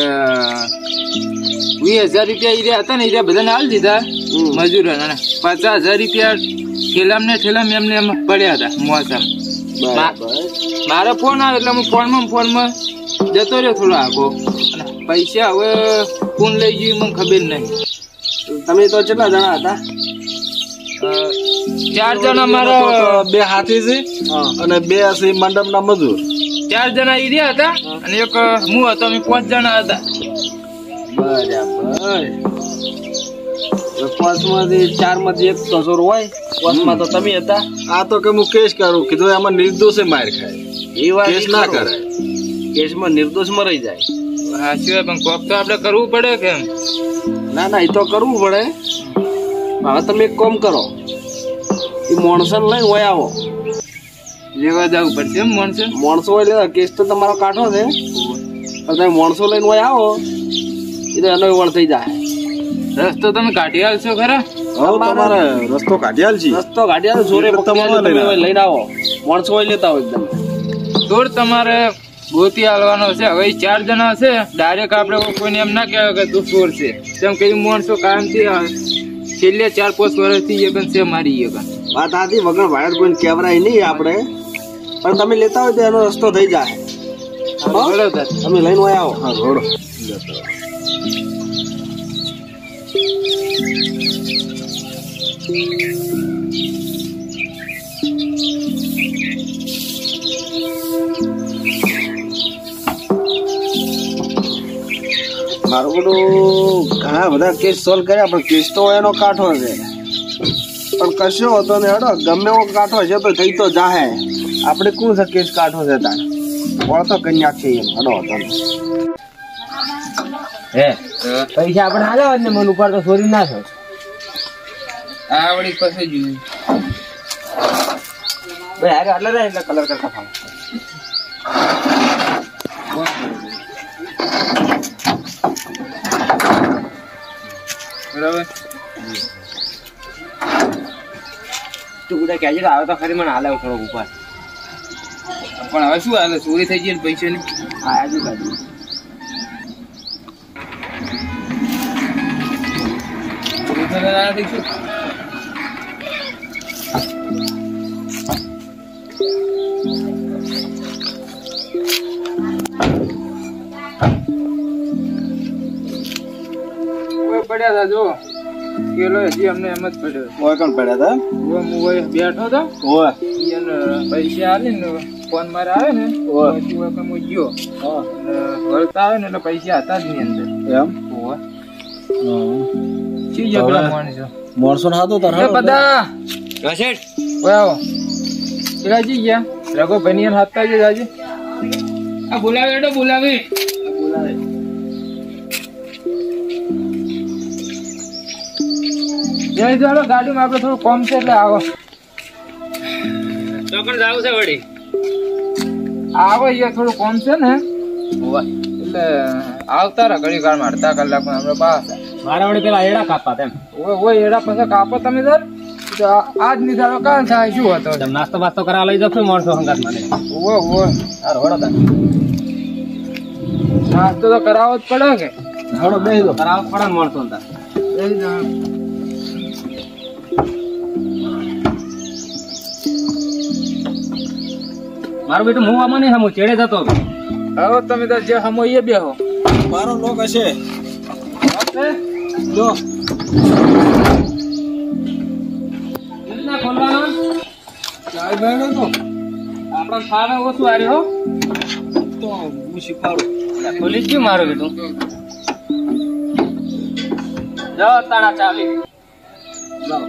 એટલે 20,000 રૂપિયા ઈ રહ્યા હતા ને એ બધાને હાલ દીધા મજૂરોને. 50,000 રૂપિયા ઠેલામ એમને એમ પડ્યા હતા મોસમ. મારો ફોન આવે એટલે હું ફોનમાં જતો રહ્યો થોડો આગો. પૈસા હવે કોણ લઈ ગયું મને ખબર નહીં. તમે તો કેટલા જણા હતા? 4 જણા મારા 2 હાથી છે અને 2 છે મંડપના મજૂર. 4 જણા ઈ રહ્યા હતા અને એક હું હતો. અમે 5 જણા હતા. બરાબર. 5 માંથી 4 માંથી એક કસૂર હોય. 5 માં તો તમે હતા. આ તો કે હું કેસ કરું કીધું એમાં નિર્દોષે માર ખાય. એ વાત કેસ ના કરાય. કેસમાં નિર્દોષ મરાઈ જાય. હા શું પણ કોક તો આપણે કરવું પડે કે? ના એ તો કરવું પડે. હવે તમે એક કામ કરો, એ માણસો લઈને હોય આવો. લેવા જવું પડશે માણસો હોય લેવા. કેસ તો તમારો કાઢો છે પણ તમે માણસો લઈને હોય આવો એ તો એનો વળ થઈ જાય. રસ્તો તમે કાઢી આલશો ખરા? તમારે રસ્તો કાઢી આલ જોરે લઈને આવો. માણસો હોય લેતા હોય એકદમ દોર તમારે ગોતી હાલવાનો છે. હવે 4 જણા છે ડાયરેક્ટ આપણે કોઈને એમ ના કહેવાય કે તું ચોર છે. તેમ કઈ માણસો કાયમથી છેલ્લે 4-5 વર્ષથી એકન છે મારી એકન. વાત આથી વગર ભાડે કોઈને કહેવરાય નહીં આપણે. પણ તમે લેતા હોય તો એનો રસ્તો થઈ જાય. તમે લઈને હોય આવો. હા રોડો મારું બધું ઘણા બધા કેસ સોલ્વ કર્યા પણ કેસ તો એનો કાંઠો છે. પણ કશો હતો ને હડો ગમે એવો કાંઠો છે તો થઈ તો જાહે. આપણે કોણ છે કેસ કાંઠો છે તાર ઓળતો કન્યા છે એમ હડો હતો હે પૈસા આપણે હાલ્યા ને મન ઉપર તો ચોરી ના થાય. આ વળી પાસે જોયું ભાઈ હારે આટલા જાય એટલે કલર કરતા ફાવે. બરાબર તું બધા કહેજે આવે તો ખરી મને હાલે થોડો ઉપર. પણ હવે શું હાલે? ચોરી થઈ ગઈ પૈસા ની આજુ બાજુ પડ્યા હતા. જો કેલો હજી અમને એમ જ પડ્યો. ઓય કોણ પડ્યા હતા? હું બેઠો હતો. ઓય પૈસા આલી ને ફોન મારે આવે ને પછી હું ગયો વળતા આવે ને એટલે પૈસા હતા જ ની અંદર. એમ માણસો ના હતો બધા પેલા જી ગયા રઘો ભાઈ હાથતા જ આજે. આ બોલાવે એટલે બોલાવે ગાડીમાં આપડે થોડું કોમ છે એટલે આવો. ચોકડ જાવું છે વળી. આવો અહીંયા થોડું કોમ છે ને એટલે આવતા રહે ઘડી વાર માં. અડધા કલાકમાં આપણે પાછા. મારા વળી પેલા એડા કાપા તેમ. ઓય એડા પછી કાપો તમે સર. આજ ની સારો કાલ થાય શું હતો? નાસ્તો બાસ્તો કરાવવા લઈ જશો માણસો હંગાત મને. નાસ્તો તો કરાવવો જ પડે કે? હળો બેસી દો. કરાવવો પડે ને માણસો ને. મારું બેટું હું આમાં નહીં હમું ચેડે જતો. હવે તમે તો જે હમો એ બેહો. મારો લોક હશે જો ખોલવાનો આપડા ફાવે ઓછું આ રહ્યો તો હું શીખવાડું. ખોલી ગયું મારું બેટું. જાઓ તાણા ચાલી જાઓ.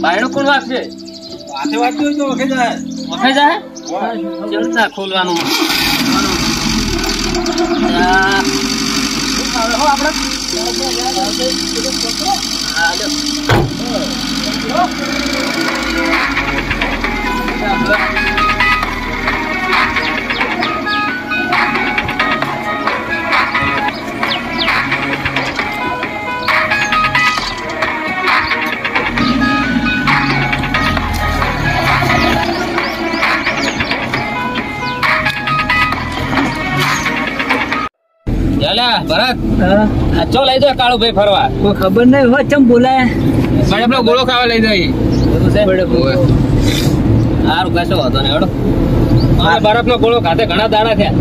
બાયણું કોણ વાગશે? હાથે વાંચ્યું તો વખે જાય. વખે જાય ચલતા ખોલવાનું. અલા ભરત હા, આ ચો લઈ જાય કાળુભાઈ ફરવા કોઈ ખબર નહીં હોય ચમ બોલાયા બરફનો ગોળો ખાવા લઈ જાય સારું કશો વાંધો નહીં હેડો બરફનો ગોળો ખાતે ઘણા દાડા થયા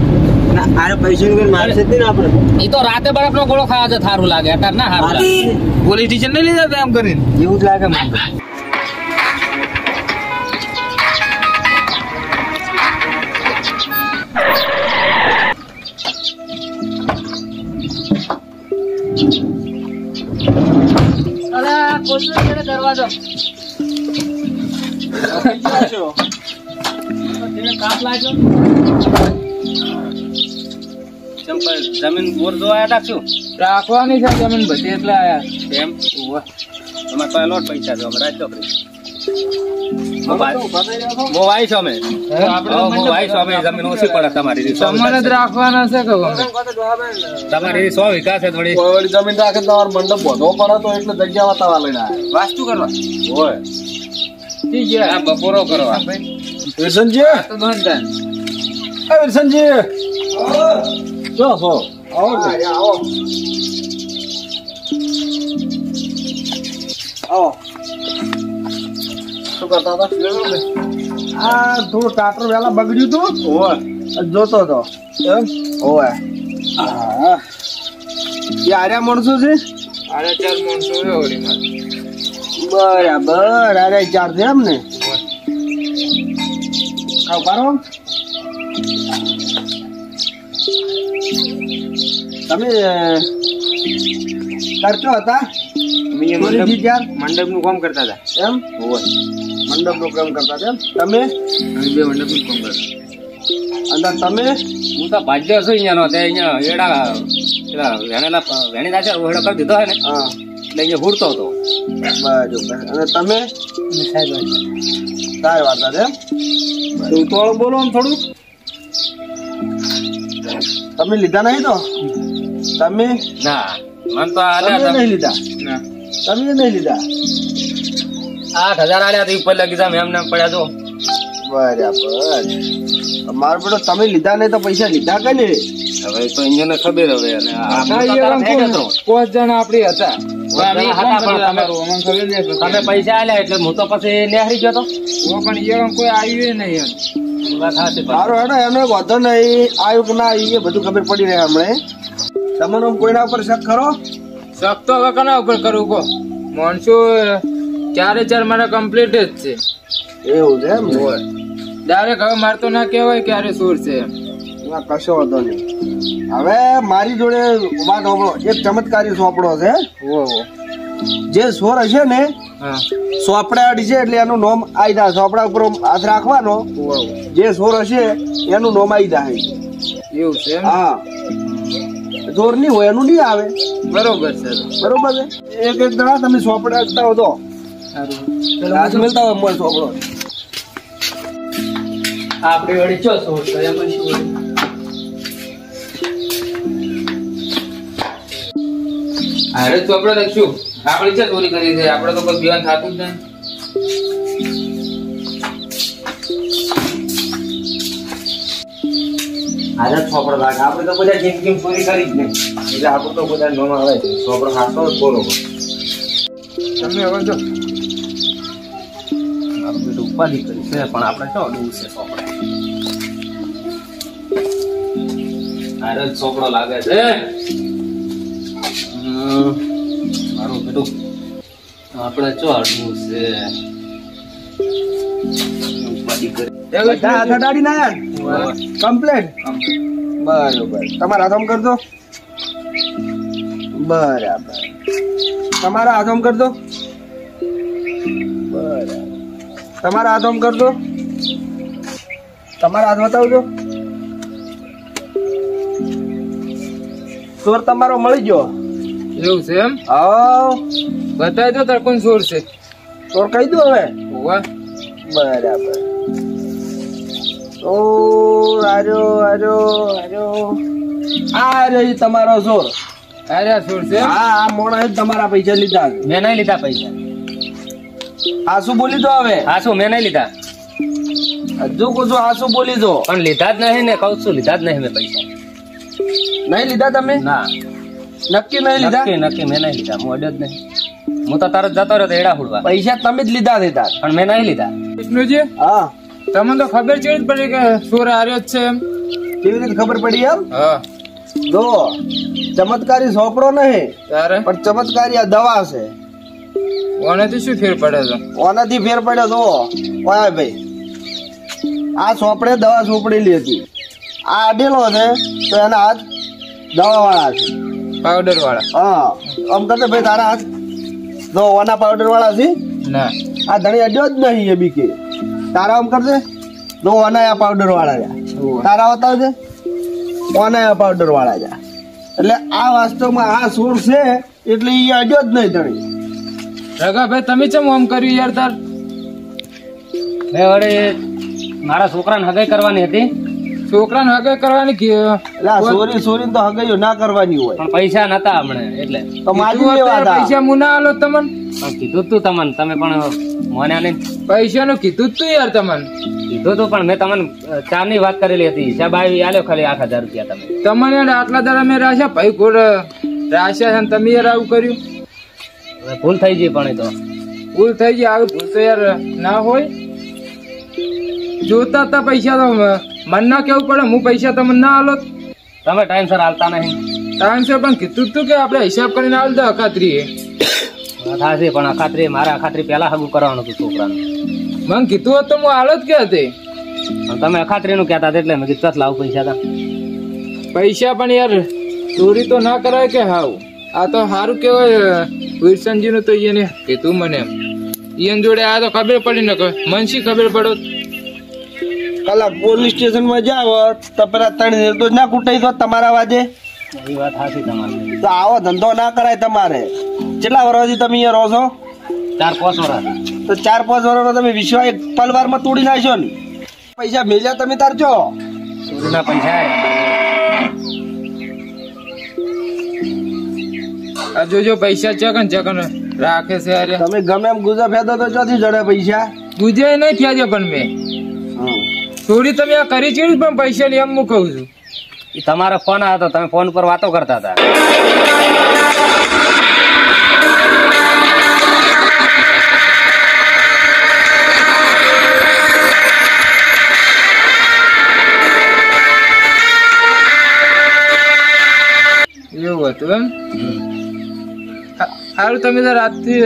ના આરે પૈસા નું મારશે જ નહીં ને આપણે એ તો રાતે બરફનો ગોળો ખાવા તો સારું લાગે અત્યારે ના સારું લાગે પોલીસ સ્ટેશન નહીં લઈ જતા એમ કરીને એવું જ લાગે મને અલા કોચરો છે દરવાજો કાપ લાગ્યો જમીન બોર જોવા રાખશું રાખવાની છે જમીન બધી એટલે આયા એમ તમારે પાસે લોટ પૈસા જો અમે રાખજો મોબાઈલ છો અમે મોબાઈલ છો અમે જમીન ઓછી પડે તમારી તમારે જ રાખવાના છે કે તમારી 100 વીઘા છે થોડી કોઈ જમીન રાખે તમારે મંડપ બધો પડે તો એટલે જગ્યા વાતાવા લઈને આવે વાસ્તુ કરવા હોય ઠીક છે આ બપોરો કરવા વિરસનજી તો બંધ એ વિરસનજી જો હો આવો આવો આવો શું કરતા હતા આ થોડું ટાટર વેલા બગડ્યું તું હોય જોતો હતો એમ હોય હા એ આર્યા માણસો છે અરે 4 માણસો છે હોળીમાં બરાબર અરે 4 છે એમ ને બારો તમે કરતો હતા મંડપ નું કામ કરતા હતા એમ મંડપ નું કામ કરતા હતા એમ તમે બે મંડપ નું કામ કરતા અંદર તમે હું તો ભાજ્યો છું અહીંયાનો તે અહીંયા એડા પેલા વેણીના છે ઓરડો કરી દીધો હે ને હા એટલે અહીંયા હુડતો હતો બરાબર અને તમે સારી વાત છે એમ થોડું બોલો આમ થોડું તમે લીધા નહીં તો તમે ના મન તો તમે નહીં લીધા ના તમે નહીં લીધા 8000 આલ્યા તો ઉપર લગી જા એમ નામ પડ્યા તો બરાબર મારો બેટો તમે લીધા નહીં તો પૈસા લીધા કે નહીં હવે તો અહીંયા ખબર હવે અને પાંચ જણા આપડી હતા તમે પૈસા આલ્યા એટલે હું તો પછી નેહરી ગયો તો પણ એ કોઈ આવ્યું નહીં એમ વાત સાચી સારું હેડો એનો વાંધો નહીં આવ્યું કે ના આવ્યું એ બધું ખબર પડી રહે હમણાં તમને કોઈના ઉપર શક ખરો શક તો હવે કોના ઉપર કરું કહો માણસો 4 મારા કમ્પ્લીટ જ છે એવું છે એમ ડાયરેક્ટ હવે મારતો ના કહેવાય ક્યારે સોર છે એમ ના કશો વાંધો નહીં હવે મારી જોડે વાત સાંભળો એક ચમત્કારી સોપડો છે જે સોર હશે ને હા સોપડા અડી છે એટલે એનું નામ આવી જાય સોપડા ઉપર હાથ રાખવાનો જે સોર હશે એનું નામ આવી જાય એવું છે એમ? હા જોર નહીં હોય એનું નહીં આવે બરોબર છે બરોબર છે એક એક દડા તમે સોપડા અડતા હો તો હાથ મળતા હોય મોર સોપડો આપડે વળી ચો સોળ તો એમાં શું વળી? અરે તો આપણે લખશું આપણે છે ચોરી કરી છે આપણે તો કોઈ બિયાન થતું જ નહીં આજે છોપડો લાગે આપણે તો બધા જેમ ચોરી કરી જ નહીં એટલે આપણું તો બધા નોમ આવે છોપડો ખાતો જ બોલો તમને હવે જો આપણે તો ઉપાધિ કરી છે પણ આપણે તો અડવું છે છોપડો અરે છોકરો લાગે છે મારું બેટું આપણે ચો અડવું છે ઉપાધિ કરી બધા હાથ અડાડી ના યાર કમ્પ્લેટ બરોબર તમારા હાથમ કરજો બરાબર તમારા હાથમ કરજો બરાબર તમારા હાથમ કરજો તમારા હાથ બતાવજો ચોર તમારો મળી ગયો એવું છે એમ હા બતાવી દો તાર કોણ સોર છે ચોર કહી દો હવે વાહ બરાબર ઓ આર્યો આર્યો આર્યો આ રહી તમારો ચોર અરે આ સોર છે એમ? હા આ મોણા તમારા પૈસા લીધા છે. મેં નહીં લીધા પૈસા આ શું બોલી દો હવે હા શું મેં નહીં લીધા હજુ કહું છું આ શું બોલી દો પણ લીધા જ નહીં ને કહું છું લીધા જ નહીં મેં પૈસા નહીં લીધા તમે? ના, નક્કી નહીં લીધા? નક્કી મેં નહીં લીધા. હું અડ્યો જ નહીં. હું તો તરત જતો રહ્યો તો એડા ફૂડવા. પૈસા તમે જ લીધા હતા. પણ મેં નહીં લીધા. વિષ્ણુજી હા, તમને તો ખબર છે જ પડી કે ચોર હાર્યો જ છે એમ. કેવી રીતે ખબર પડી એમ? હા જો ચમત્કારી સોપડો નહીં, તારે પણ ચમત્કારી આ દવા છે. ઓનાથી શું ફેર પડે છે? ઓનાથી ફેર પડ્યો તો ઓય ભાઈ, આ સોપડે દવા સોપડેલી હતી. આ અડેલો છે તો એના હાથ દવા વાળા છે. પાવડર વાળા? હા, આમ કરતે ભાઈ તારા હાથ જો ઓના પાવડર વાળા છે. ના, આ ધણી અડ્યો જ નહીં એ બીકે. તારા આમ કરતે જો ઓના આ પાવડર વાળા છે. તારા બતાવજે ઓના આ પાવડર વાળા છે. એટલે આ વાસ્તવમાં આ સોર છે એટલે એ અડ્યો જ નહીં ધણી. રઘાભાઈ તમે ચમ આમ કર્યું યાર? તાર મેં વડે મારા છોકરાને હગાઈ કરવાની હતી, છોકરાને હગે કરવાની એટલે આ સોરી તો હગાઈઓ ના કરવાની હોય. પણ પૈસા નતા હમણે એટલે. તો માજી લેવા હતા. પૈસા હું ના આલો તમને? પણ કીધું તું તમને, તમે પણ મોન્યા નહીં. પૈસા નું કીધું જ તું યાર તમને. કીધું તું પણ મેં તમને ચારની વાત કરેલી હતી. હિસાબ આવી આલ્યો ખાલી 8,000 રૂપિયા તમે. તમને યાર આટલા દાડા મેં રાખ્યા ભાઈ ઘોડ રાખ્યા છે ને તમે યાર આવું કર્યું. હવે ભૂલ થઈ ગઈ પણ એ તો. ભૂલ થઈ ગઈ. આવી ભૂલ તો યાર ના હોય. જોતા હતા પૈસા તો મન ના કેવું પડે હું પૈસા તમને ના આલો. તમે ટાઈમસર હાલતા નહીં. ટાઈમસર પણ કીધું તું કે આપણે હિસાબ કરીને આલ દે અખાત્રી. થાશે પણ અખાત્રી મારા અખાત્રી પેલા હગું કરવાનું હતું છોકરાનું. મને કીધું હોત તો હું આલો જ કે હતી. પણ તમે અખાત્રી નું કહેતા એટલે મેં કીધું લાવું પૈસા તા. પૈસા પણ યાર ચોરી તો ના કરાય કે હાવ. આ તો સારું કેવાય વિરસનજી નું તો એને કીધું મને એમ. ઈયન જોડે આ તો ખબર પડી ને મને શી ખબર પડો. કલાક પોલીસ સ્ટેશન માં જાવ તો પેલા 3 નિર્દોષ ના કૂટાઈ દો તમારા વાજે. એ વાત સાચી તમારી. તો આવો ધંધો ના કરાય તમારે. કેટલા વર્ષથી તમે અહીંયા રહો છો? 4-5 વર્ષ. તો 4-5 વર્ષનો તમે વિશ્વાસ એક પલવાર માં તોડી નાખ્યો ને. પૈસા મેલ્યા તમે તાર છો. ચોરીના પૈસા આ જોજો પૈસા ચકન રાખે છે યાર. તમે ગમે એમ ગુજા ફેદો તો ચોથી જડે પૈસા. ગુજે નહીં થયા છે પણ મેં ચોરી તમે આ કરી છે પણ પૈસા ની એમ હું કહું છું. તમારો ફોન આવ્યો હતો, તમે ફોન પર વાતો કરતા હતા. એવું હતું એમ? સારું તમે તો રાતથી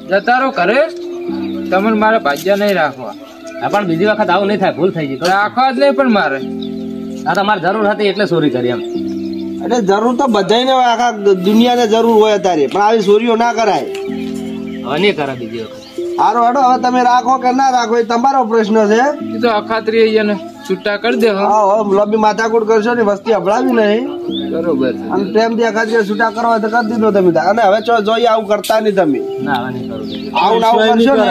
જતા રહો ઘરે. તમને મારે ભાગ્યા નહીં રાખવા. હા પણ બીજી વખત આવું નહીં થાય. ભૂલ થઈ ગઈ. રાખવા જ નહીં પણ મારે. આ તમારે જરૂર હતી એટલે ચોરી કરી એમ. એટલે જરૂર તો બધાને હોય, આખા દુનિયાને જરૂર હોય અત્યારે, પણ આવી ચોરીઓ ના કરાય. હવે નહીં કરે બીજી વખત. હારો હેડો, હવે તમે રાખો કે ના રાખો એ તમારો પ્રશ્ન છે. એ તો અખાત્રી અહીંયા છૂટા કરી દે. હા, લોબી માથાકૂટ કરશો ને વસ્તી હભળાવી નહીં. બરોબર. અને પ્રેમથી અખાત્રી છૂટા કરવા તો કરી દીધો તમે. અને હવે જોઈએ આવું કરતા નહીં તમે. ના હવે નહીં કરું. આવું કરશો ને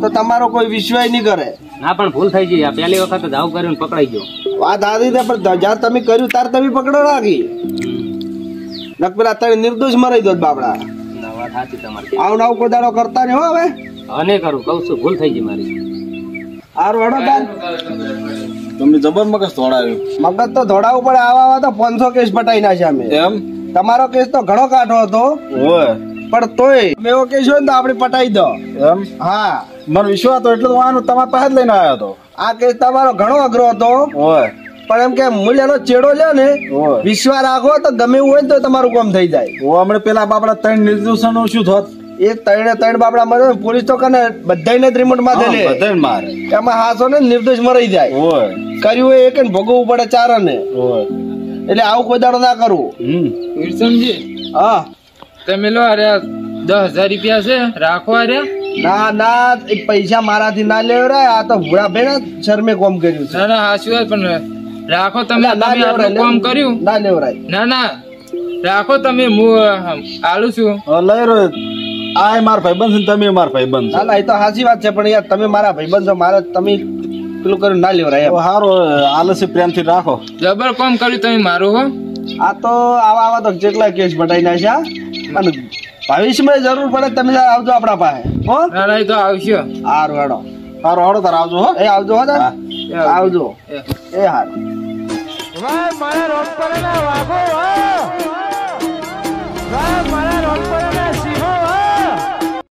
તો તમારો કોઈ વિશ્વાસ નહીં કરે. ના પણ ભૂલ થઈ ગઈ. આ પહેલી વખત જ આવું કર્યું ને પકડાઈ ગયો. વાત આદી છે પણ જ્યાં તમે કર્યું તાર તમે પકડો રાખી. નક પેલા તમે નિર્દોષ મરાઈ દો બાપડા. ના વાત સાચી તમારી. આવું આવું કોઈ દાડો કરતા નહીં હો. હવે હવે નહીં કરું, કઉ છું ભૂલ થઈ ગઈ મારી. હારું હેડો તાર. તમને જબર મગજ દોડાવ્યું. મગજ તો દોડાવવું પડે. આવા તો 500 કેસ પટાઈ નાખ્યા અમે. એમ? તમારો કેસ તો ઘણો કાઢો હતો ઓય પણ તોય એવો કેસ હોય ને તો આપણે પટાઈ દો. એમ? હા, મને વિશ્વાસ હતો એટલે તો આનું તમારા પાસે જ લઈને આવ્યો હતો. આ કેસ તમારો ઘણો અઘરો હતો ઓય પણ એમ કે મૂલ્યનો ચેડો લે ને ઓય વિશ્વાસ રાખો તો ગમે એવું હોય ને તો તમારું કામ થઈ જાય. ઓ હમણાં પેલા બાપડા 3 નિર્દોષોનું શું થોત? એ 3 બાપડા મરે પોલીસ તો કને બધાને રિમોટ માં દે બધાને મારે. એમાં હાસો ને નિર્દોષ મરાઈ જાય. ઓય કર્યું હોય એક ને ભોગવવું પડે ચારને. ઓય એટલે આવું કોઈ દાડો ના કરવું. વિરસનજી હા, તમે લો અરે 10,000 રૂપિયા છે રાખો. અરે ના ના, એ પૈસા મારાથી ના લેવરાય. આ તો ભૂડા ભાઈ શરમે કોમ કર્યું છે. ના ના હાચું વાત પણ રાખો. તમે ના આટલું કામ કર્યું. ના લેવરાય. ના ના રાખો તમે. હું આલું છું. લઈ રહ્યો. આ માર ભાઈબંધ છે, તમે માર ભાઈબંધ ના ના, એ તો સાચી વાત છે પણ યાર તમે મારા ભાઈબંધ છો. મારે તમે પેલું કર્યું ના લેવરાય એમ. સારો આલસી પ્રેમથી રાખો. જબર કામ કર્યું તમે મારું. હો આ તો આવા તો જેટલા કેસ બટાઈ નાખ્યા. અને ભવિષ્યમાં જરૂર પડે તમે આવજો આપણા પાસે. હો ના ના, એ તો આવશે. હારું હેડો. સારો હળો તાર આવજો. હો એ આવજો. હો તાર આવજો. એ હારું. ભાઈ મારા રોડ પર વાગો